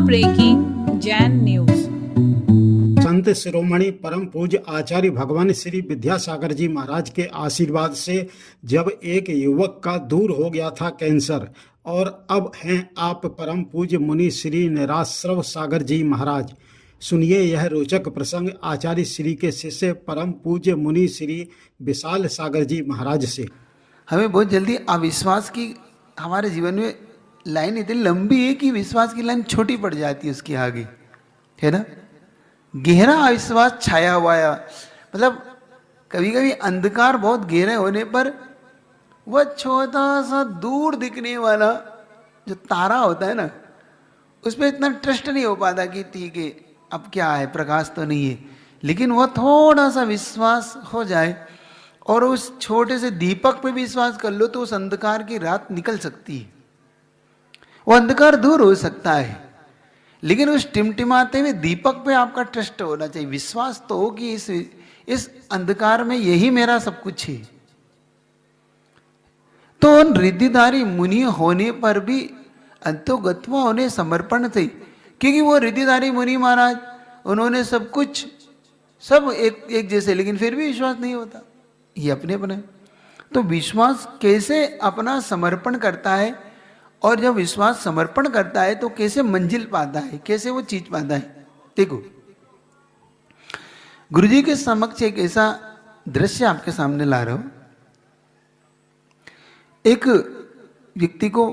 Breaking Jain news. Sant Shiromani परम पूज्य आचार्य भगवान श्री विद्यासागर जी महाराज के आशीर्वाद से जब एक युवक का दूर हो गया था कैंसर, और अब हैं आप परम पूज्य मुनि श्री निराश्रव सागर जी महाराज। सुनिए यह रोचक प्रसंग आचार्य श्री के शिष्य परम पूज्य मुनि श्री विशाल सागर जी महाराज से। हमें बहुत जल्दी अविश्वास की हमारे जीवन में लाइन इतनी लंबी है कि विश्वास की लाइन छोटी पड़ जाती है उसके आगे, है ना। गहरा अविश्वास छाया हुआ है। मतलब कभी कभी अंधकार बहुत गहरे होने पर वह छोटा सा दूर दिखने वाला जो तारा होता है ना, उस पर इतना ट्रस्ट नहीं हो पाता कि ठीक है अब क्या है, प्रकाश तो नहीं है। लेकिन वह थोड़ा सा विश्वास हो जाए और उस छोटे से दीपक पे विश्वास कर लो तो उस अंधकार की रात निकल सकती है, वो अंधकार दूर हो सकता है। लेकिन उस टिमटिमाते हुए दीपक पे आपका ट्रस्ट होना चाहिए, विश्वास तो हो कि इस अंधकार में यही मेरा सब कुछ है। तो उन रिद्धिधारी मुनि होने पर भी अंतोगत्वा उन्हें समर्पण थे, क्योंकि वो रिद्धिधारी मुनि महाराज उन्होंने सब कुछ सब एक जैसे, लेकिन फिर भी विश्वास नहीं होता, ये अपने अपने। तो विश्वास कैसे अपना समर्पण करता है, और जब विश्वास समर्पण करता है तो कैसे मंजिल पाता है, कैसे वो चीज पाता है। देखो गुरुजी के समक्ष एक ऐसा दृश्य आपके सामने ला रहा हूं। एक व्यक्ति को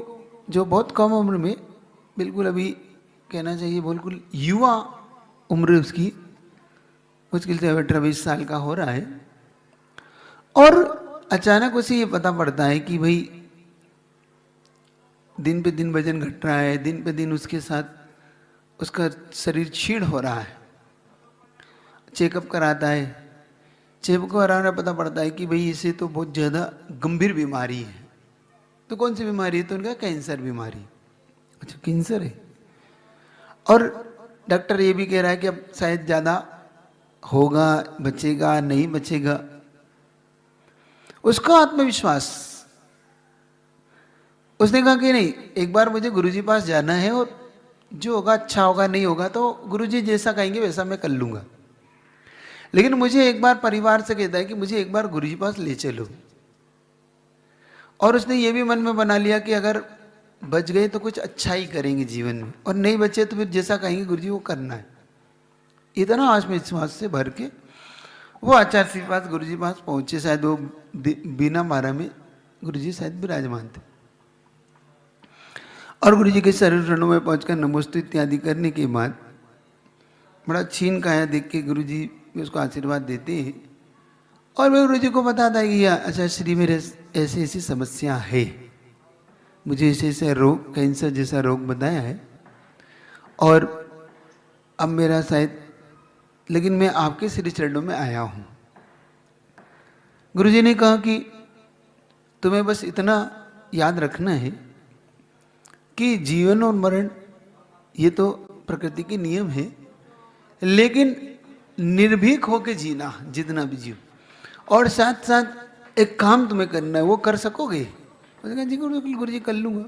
जो बहुत कम उम्र में, बिल्कुल अभी कहना चाहिए बिल्कुल युवा उम्र उसकी, मुश्किल से 18-20 साल का हो रहा है, और अचानक उसे ये पता पड़ता है कि भाई दिन पे दिन वजन घट रहा है, दिन पे दिन उसके साथ उसका शरीर क्षीण हो रहा है। चेकअप कराता है, चेकअप कराने पता पड़ता है कि भाई इसे तो बहुत ज़्यादा गंभीर बीमारी है। तो कौन सी बीमारी है? तो उनका कैंसर बीमारी। अच्छा कैंसर है, और डॉक्टर ये भी कह रहा है कि अब शायद ज़्यादा होगा, बचेगा नहीं बचेगा। उसका आत्मविश्वास, उसने कहा कि नहीं, एक बार मुझे गुरुजी पास जाना है और जो होगा अच्छा होगा, नहीं होगा तो गुरुजी जैसा कहेंगे वैसा मैं कर लूँगा। लेकिन मुझे एक बार परिवार से कहता है कि मुझे एक बार गुरुजी पास ले चलो। और उसने ये भी मन में बना लिया कि अगर बच गए तो कुछ अच्छा ही करेंगे जीवन में, और नहीं बचे तो फिर जैसा कहेंगे गुरुजी वो करना है। इतना आत्मविश्वास से भर के वो आचार्य श्री पास गुरुजी पास पहुँचे। शायद वो बिना मारा में गुरुजी शायद विराजमान थे, और गुरुजी के शरणों में पहुंचकर नमोस्तु इत्यादि करने के बाद बड़ा छीन काया देख के गुरुजी उसको आशीर्वाद देते हैं। और मैं गुरुजी को बताता है कि अच्छा श्री, मेरे ऐसी ऐसी समस्या है, मुझे ऐसे ऐसे रोग, कैंसर जैसा रोग बताया है, और अब मेरा शायद, लेकिन मैं आपके श्री चरणों में आया हूँ। गुरुजी ने कहा कि तुम्हें बस इतना याद रखना है कि जीवन और मरण ये तो प्रकृति के नियम है, लेकिन निर्भीक होके जीना जितना भी जियो, और साथ साथ एक काम तुम्हें करना है, वो कर सकोगे? उसने कहा जी गुरुजी कर लूँगा।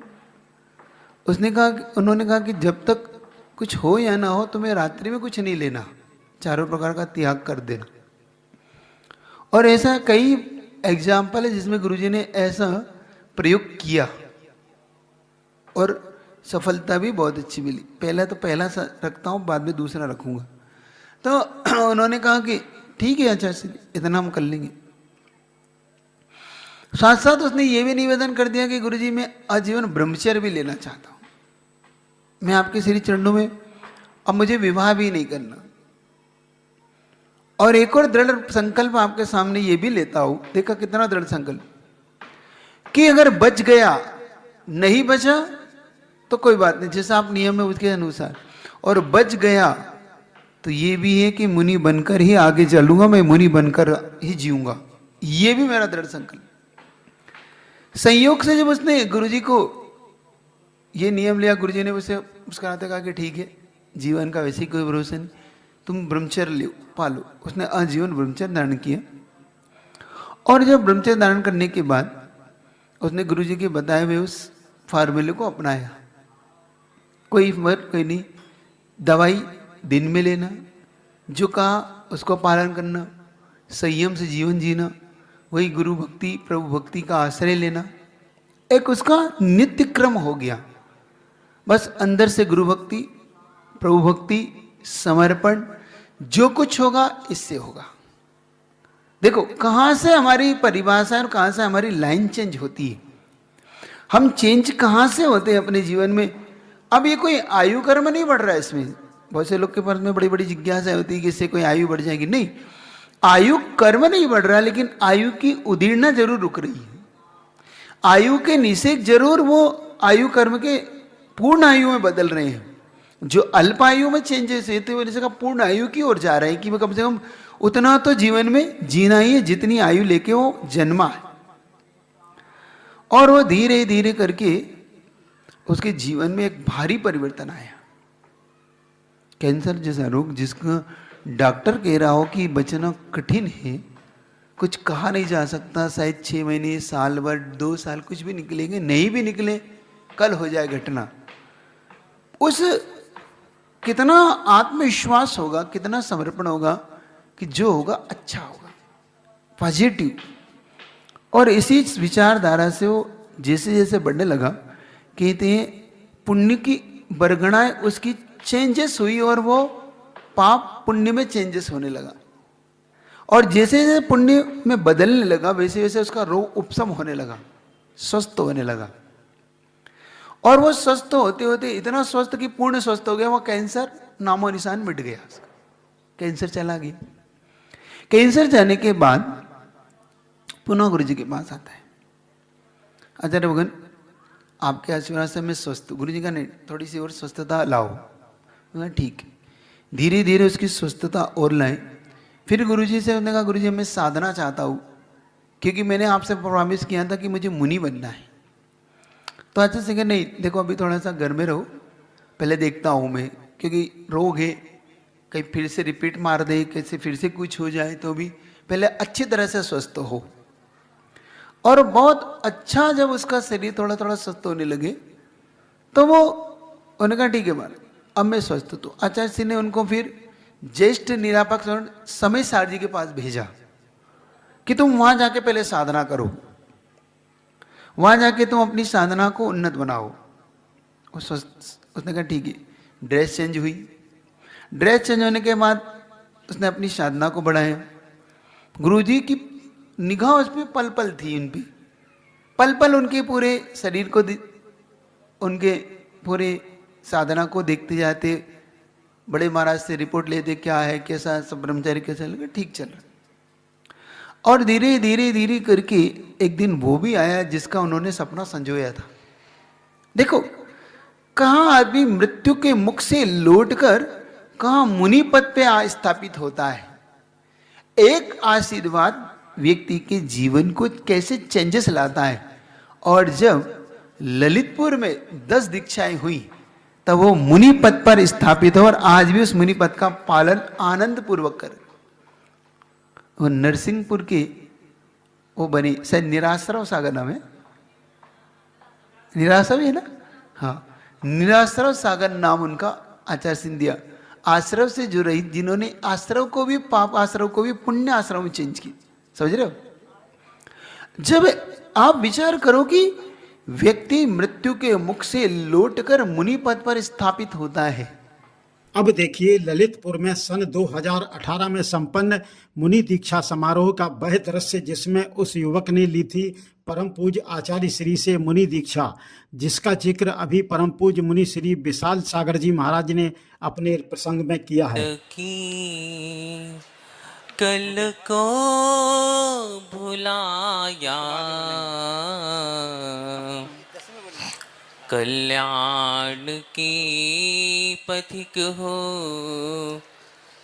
उसने कहा, उन्होंने कहा कि जब तक कुछ हो या ना हो तुम्हें रात्रि में कुछ नहीं लेना, चारों प्रकार का त्याग कर देना। और ऐसा कई एग्जाम्पल है जिसमें गुरुजी ने ऐसा प्रयोग किया और सफलता भी बहुत अच्छी मिली। पहला तो पहला रखता हूँ, बाद में दूसरा रखूँगा। तो उन्होंने कहा कि ठीक है अच्छा इतना हम कर लेंगे। साथ साथ उसने ये भी निवेदन कर दिया कि गुरुजी मैं आजीवन ब्रह्मचर्य भी लेना चाहता हूँ, मैं आपके श्री चरणों में, अब मुझे विवाह भी नहीं करना। और एक और दृढ़ संकल्प आपके सामने ये भी लेता हूँ, देखा कितना दृढ़ संकल्प, कि अगर बच गया, नहीं बचा तो कोई बात नहीं, जैसा आप नियम है उसके अनुसार, और बच गया तो ये भी है कि मुनि बनकर ही आगे चलूंगा, मैं मुनि बनकर ही जीऊंगा। ये भी मेरा दृढ़ संकल्प। संयोग से जब उसने गुरुजी को ये नियम लिया, गुरुजी ने उसे मुस्कुराते कहा कि ठीक है, जीवन का वैसे ही कोई भरोसा नहीं, तुम ब्रह्मचर्य लो, पालो। उसने आजीवन ब्रह्मचर्य धारण किया, और जब ब्रह्मचर्य धारण करने के बाद उसने गुरुजी के बताए हुए उस फार्मूले को अपनाया। कोई मत कोई नहीं, दवाई दिन में लेना, जो कहा उसको पालन करना, संयम से जीवन जीना, वही गुरु भक्ति प्रभु भक्ति का आश्रय लेना, एक उसका नित्य क्रम हो गया। बस अंदर से गुरु भक्ति प्रभु भक्ति समर्पण, जो कुछ होगा इससे होगा। देखो कहाँ से हमारी परिभाषा और कहाँ से हमारी लाइन चेंज होती है। हम चेंज कहाँ से होते हैं अपने जीवन में। अब ये कोई आयु कर्म नहीं बढ़ रहा है इसमें। बहुत से लोग के पास में बड़ी बड़ी जिज्ञासा होती है कि इससे कोई आयु बढ़ जाएगी। नहीं, आयु कर्म नहीं बढ़ रहा, लेकिन आयु की उदीर्णा जरूर रुक रही है। आयु के निषेध जरूर वो आयु कर्म के पूर्ण आयु में बदल रहे हैं। जो अल्प आयु में चेंजेस है तो जैसे का पूर्ण आयु की ओर जा रहा है कि वो कम से कम उतना तो जीवन में जीना ही है जितनी आयु लेके वो जन्मा है। और वो धीरे धीरे करके उसके जीवन में एक भारी परिवर्तन आया। कैंसर जैसा रोग जिसका डॉक्टर कह रहा हो कि बचना कठिन है, कुछ कहा नहीं जा सकता, शायद 6 महीने साल भर 2 साल कुछ भी निकलेंगे, नहीं भी निकले कल हो जाए घटना। उस कितना आत्मविश्वास होगा, कितना समर्पण होगा कि जो होगा अच्छा होगा, पॉजिटिव। और इसी विचारधारा से वो जैसे जैसे बढ़ने लगा, कहते हैं पुण्य की बरगणाएं उसकी चेंजेस हुई और वो पाप पुण्य में चेंजेस होने लगा। और जैसे जैसे पुण्य में बदलने लगा वैसे वैसे उसका रोग उपशम होने लगा, स्वस्थ होने लगा। और वो स्वस्थ होते होते इतना स्वस्थ कि पूर्ण स्वस्थ हो गया। वो कैंसर नामो निशान मिट गया, कैंसर चला गया। कैंसर जाने के बाद पुनः गुरु जी के पास आता है, आचार्य भगवान आपके आशीर्वाद से मैं स्वस्थ। गुरु जी का नहीं, थोड़ी सी और स्वस्थता लाओ। ठीक है, धीरे धीरे उसकी स्वस्थता और लाए। फिर गुरु जी से उन्होंने कहा गुरु जी मैं साधना चाहता हूँ, क्योंकि मैंने आपसे प्रॉमिस किया था कि मुझे मुनि बनना है। तो अच्छा से नहीं, देखो अभी थोड़ा सा घर में रहो, पहले देखता हूँ मैं, क्योंकि रोग है, कहीं फिर से रिपीट मार दे, कैसे फिर से कुछ हो जाए, तो भी पहले अच्छी तरह से स्वस्थ हो। और बहुत अच्छा जब उसका शरीर थोड़ा थोड़ा स्वस्थ होने लगे तो वो उन्होंने कहा ठीक है बात, अब मैं स्वस्थ। तो आचार्य सिंह ने उनको फिर ज्येष्ठ निरापक समय सार जी के पास भेजा कि तुम वहां जाके पहले साधना करो, वहां जाके तुम अपनी साधना को उन्नत बनाओ। उसने कहा ठीक है। ड्रेस चेंज हुई, ड्रेस चेंज होने के बाद उसने अपनी साधना को बढ़ाया। गुरुजी की निगाह उस पर पल पल थी, उन पे पल पल उनके पूरे शरीर को उनके पूरे साधना को देखते जाते। बड़े महाराज से रिपोर्ट लेते, क्या है, कैसा सब ब्रह्मचारी कैसा लगा, ठीक चल रहा। और धीरे धीरे धीरे करके एक दिन वो भी आया जिसका उन्होंने सपना संजोया था। देखो कहाँ आदमी मृत्यु के मुख से लौटकर कहाँ मुनि पद पे स्थापित होता है। एक आशीर्वाद व्यक्ति के जीवन को कैसे चेंजेस लाता है। और जब ललितपुर में 10 दीक्षाएं हुई तब वो मुनि पद पर स्थापित हो, और आज भी उस मुनि पद का पालन आनंद पूर्वक कर। वो नरसिंहपुर के वो बने, शायद निराश्रव सागर नाम है, निराश्रव है ना, हाँ, निराश्रव सागर नाम उनका आचार्य सिंह दिया। आश्रव से जो रही, जिन्होंने आश्रव को भी पाप आश्रव को भी पुण्य आश्रव में चेंज की। समझ रहे हो? जब आप विचार करो कि व्यक्ति मृत्यु के मुख से लौटकर मुनि पद पर स्थापित होता है। अब देखिए ललितपुर में सन 2018 में संपन्न मुनि दीक्षा समारोह का वह दृश्य जिसमें उस युवक ने ली थी परम पूज्य आचार्य श्री से मुनि दीक्षा, जिसका जिक्र अभी परम पूज्य मुनि श्री विशाल सागर जी महाराज ने अपने प्रसंग में किया है। कल को भुलाया कल्याण की पथिक हो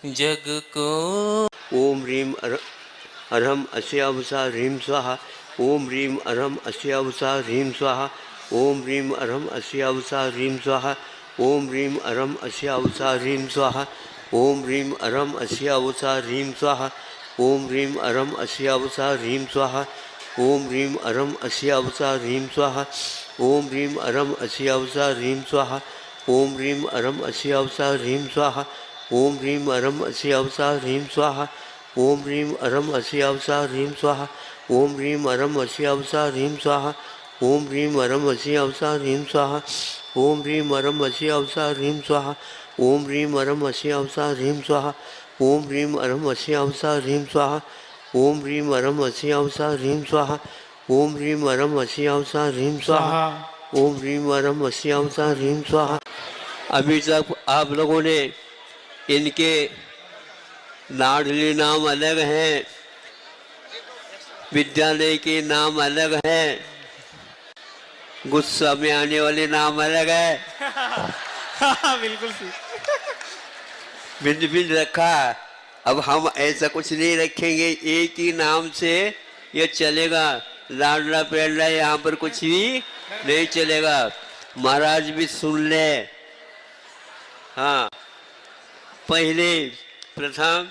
जग को। ओम ह्रीम अरहम अस्यावसा ह्रीम स्वाहा। ओम ह्रीम अरहम अस्यावसा ह्रीम स्वाहा। ओम ह्रीम अरहम अस्यावसा ह्रीम स्वाहा। ओम ह्रीम अरहम अस्यावसा ह्रीम स्वाहा। ओम ह्रीम अरहम अस्यावसा ह्रीम स्वाहा। ओम ह्रीम अरहम अस्यावसा ह्रीम स्वाहा। ओम ह्रीम अरहम अस्यावसा ह्रीम स्वाहा। ओम ह्रीम अरहम अस्यावसा ह्रीम स्वाहा। ओम ह्रीम अरम अस्य अवसा ह्रीम स्वाहा ओम ह्रीम अरम अस्य अवसा ह्रीम स्वाहा ओम ह्रीम अरम अस्य अवसा ह्रीम स्वाहा ओम ह्रीम अरम अस्य अवसा ह्रीम स्वाहा ओम ह्रीम अरम अस्य अवसा ह्रीम स्वाहा ओम ह्रीम अरम अस्य अवसा ह्रीम स्वाहा ओम ह्रीम अरम अस्य अवसा ह्रीम स्वाहा ओम ह्रीम अरम अस्य अवसा ह्रीम स्वाहा ओम ह्रीम अरम अस्य अवसा ह्रीम स्वाहा ओम ह्रीम अरम अस्य अवसा ह्रीम स्वाहा ओम ह्रीम अरम अस्य अवसा ह्रीम स्वाहा। अभी तक आप लोगों ने इनके लाडली नाम अलग हैं, विद्यालय के नाम अलग हैं, गुस्सा में आने वाले नाम अलग है। बिल्कुल भिन्न भिन्न रखा। अब हम ऐसा कुछ नहीं रखेंगे, एक ही नाम से ये चलेगा। लाडला पेडला यहाँ पर कुछ भी नहीं चलेगा। महाराज भी सुन ले। हाँ, पहले प्रथम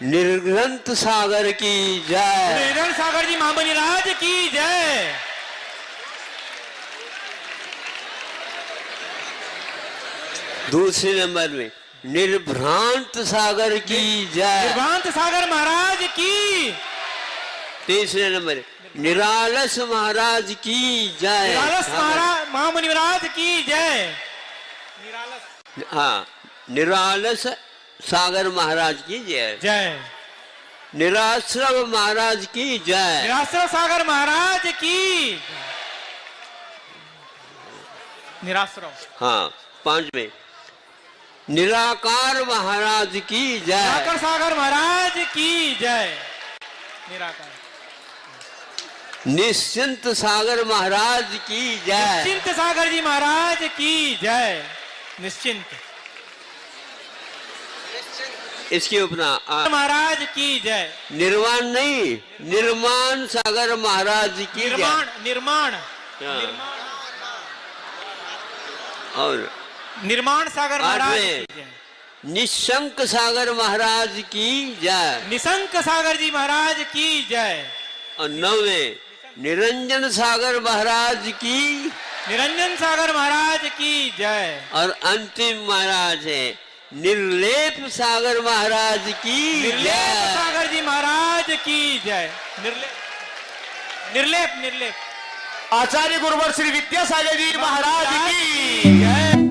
निर्ग्रंथ सागर की जय। निर्ग्रंथ सागर जी महाबली राज की जय। दूसरे नंबर में निर्भ्रांत सागर की जय। निर्भ्रांत सागर महाराज की। तीसरे नंबर निरालस महाराज की जय। निरालस महाराज महामुनि महाराज की जय। हाँ, निरालस सागर महाराज की जय। जय। निराश्रम महाराज की जय। निराश्रम सागर महाराज की। निराश्रम। हाँ, पांचवें निराकार महाराज की जय। निराकार सागर महाराज की जय। निराकार। निश्चिंत सागर महाराज की जय। निश्चिंत सागर जी महाराज की जय। निश्चिंत इसके उपना महाराज की जय। निर्वाण नहीं, निर्माण सागर महाराज की जय। निर्माण निर्माण और निर्माण सागर महाराज की जय। निशंक सागर महाराज की जय। निशंक सागर जी महाराज की जय। और नौवें निरंजन सागर महाराज की। निरंजन सागर महाराज की जय। और अंतिम महाराज है निर्लेप सागर महाराज की निर्लेप जय। सागर जी महाराज की जय। निर्लेप निर्लेप निर्लेप आचार्य गुरुवर श्री विद्यासागर जी महाराज की जय।